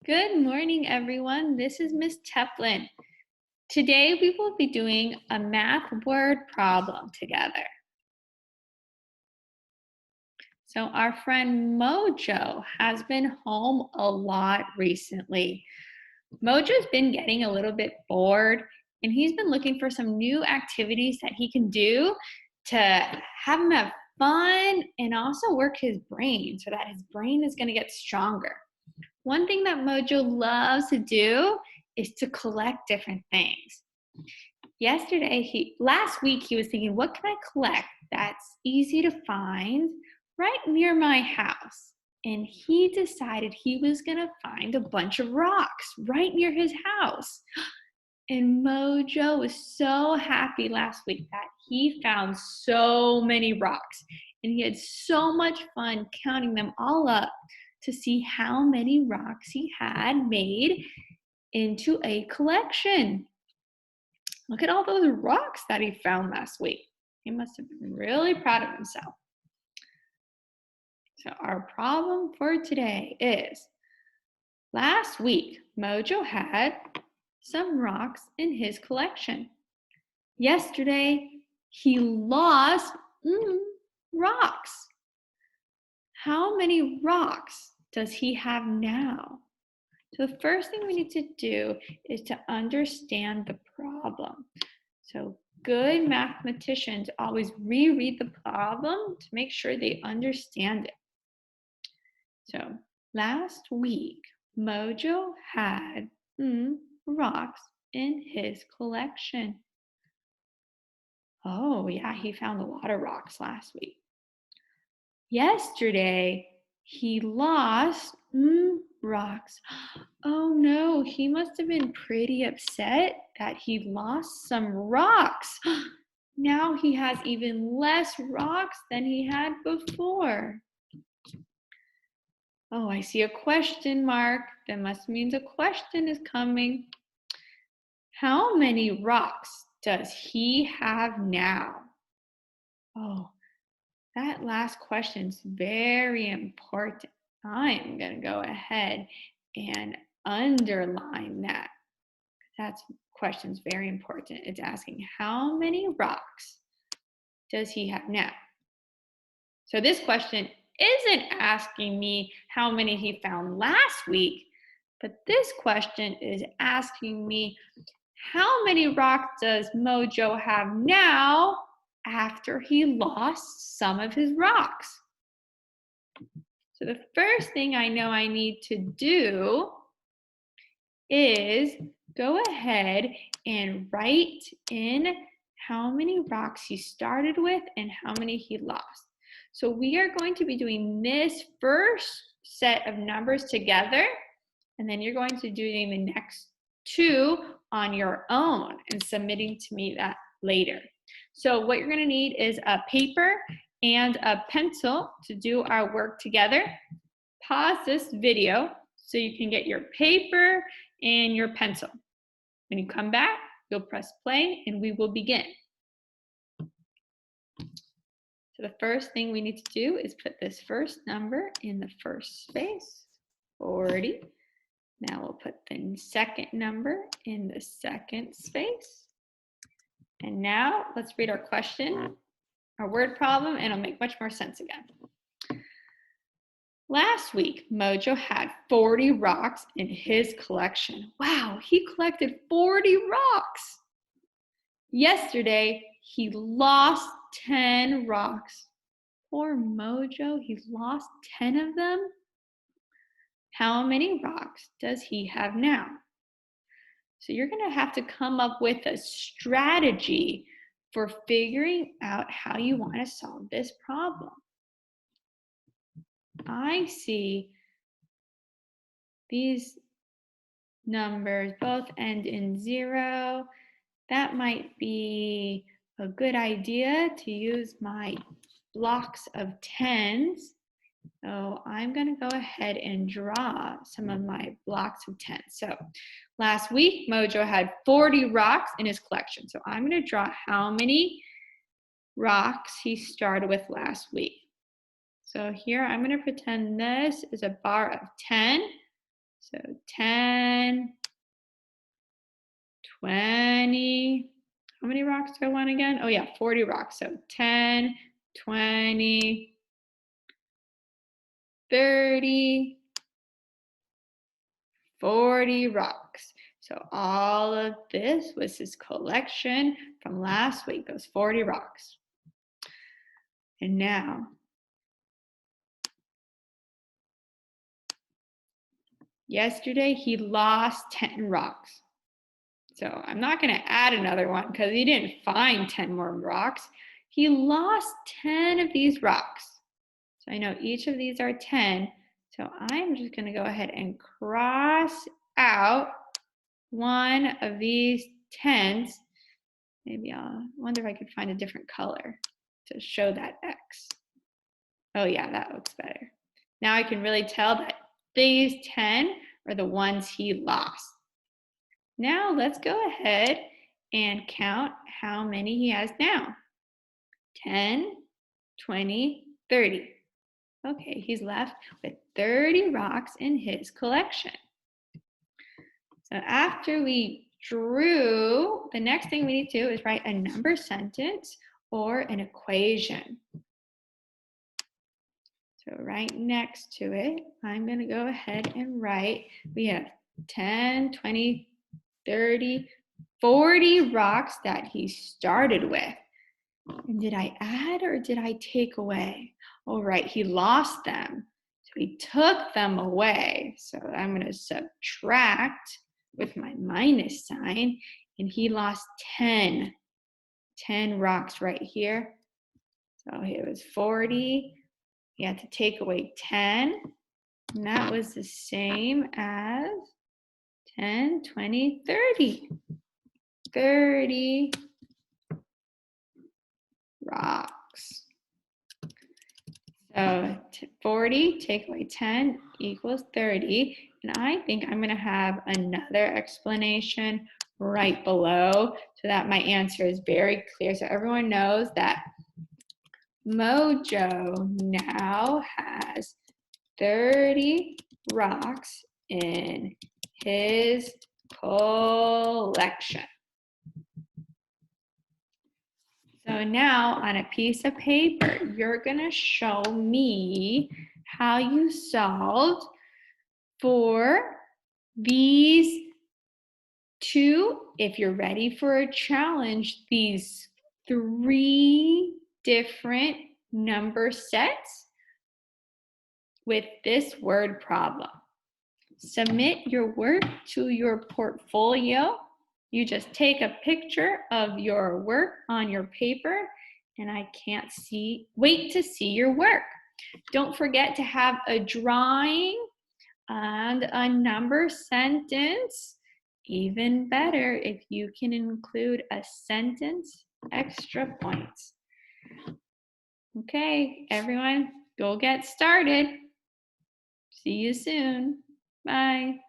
Good morning, everyone. This is Miss Teplin. Today we will be doing a math word problem together. So our friend Mojo has been home a lot recently. Mojo's been getting a little bit bored and he's been looking for some new activities that he can do to have him have fun and also work his brain so that his brain is going to get stronger. One thing that Mojo loves to do is to collect different things. Last week, he was thinking, what can I collect that's easy to find right near my house? And he decided he was going to find a bunch of rocks right near his house. And Mojo was so happy last week that he found so many rocks. And he had so much fun counting them all up to see how many rocks he had made into a collection. Look at all those rocks that he found last week. He must have been really proud of himself. So our problem for today is, last week, Mojo had some rocks in his collection. Yesterday, he lost rocks. How many rocks does he have now? So the first thing we need to do is to understand the problem. So good mathematicians always reread the problem to make sure they understand it. So last week, Mojo had rocks in his collection. Oh yeah, he found a lot of rocks last week. Yesterday, he lost rocks. Oh no, he must have been pretty upset that he lost some rocks. Now he has even less rocks than he had before. Oh, I see a question mark. That must mean a question is coming. How many rocks does he have now? Oh, that last question is very important. I'm going to go ahead and underline that. That question's very important. It's asking how many rocks does he have now? So this question isn't asking me how many he found last week, but this question is asking me how many rocks does Mojo have now after he lost some of his rocks? So the first thing I know I need to do is go ahead and write in how many rocks he started with and how many he lost. So we are going to be doing this first set of numbers together, and then you're going to be doing the next two on your own and submitting to me that later. So what you're going to need is a paper and a pencil to do our work together. Pause this video so you can get your paper and your pencil. When you come back, you'll press play and we will begin. So the first thing we need to do is put this first number in the first space, 40. Now we'll put the second number in the second space. And now let's read our question, our word problem, and it'll make much more sense again. Last week, Mojo had 40 rocks in his collection. Wow, he collected 40 rocks. Yesterday, he lost 10 rocks. Poor Mojo, he lost 10 of them. How many rocks does he have now? So you're going to have to come up with a strategy for figuring out how you want to solve this problem. I see these numbers both end in 0. That might be a good idea to use my blocks of 10s. So I'm going to go ahead and draw some of my blocks of 10s. So last week, Mojo had 40 rocks in his collection. So I'm going to draw how many rocks he started with last week. So here I'm going to pretend this is a bar of 10. So 10, 20. How many rocks do I want again? Oh yeah, 40 rocks. So 10, 20, 30, 40 rocks. So all of this was his collection from last week, those 40 rocks. And now, yesterday he lost 10 rocks. So I'm not going to add another one because he didn't find 10 more rocks. He lost 10 of these rocks. So I know each of these are 10. So I'm just going to go ahead and cross out one of these 10s. Maybe I'll wonder if I could find a different color to show that X. Oh yeah, that looks better. Now I can really tell that these 10 are the ones he lost. Now let's go ahead and count how many he has now. 10, 20, 30. Okay, he's left with 30 rocks in his collection. So after we drew, the next thing we need to do is write a number sentence or an equation. So right next to it, I'm going to go ahead and write, we have 10, 20, 30, 40 rocks that he started with. And did I add or did I take away? Oh, right, he lost them. So he took them away. So I'm going to subtract with my minus sign, and he lost 10 rocks right here. So it was 40. He had to take away 10, and that was the same as 10, 20, 30. 30 rocks. So 40, take away 10 equals 30. And I think I'm going to have another explanation right below so that my answer is very clear. So everyone knows that Mojo now has 30 rocks in his collection. So now on a piece of paper, you're going to show me how you solved for these two, if you're ready for a challenge, these 3 different number sets with this word problem. Submit your work to your portfolio. You just take a picture of your work on your paper, and I can't wait to see your work. Don't forget to have a drawing and a number sentence. Even better if you can include a sentence, extra points. Okay, everyone, go get started. See you soon. Bye.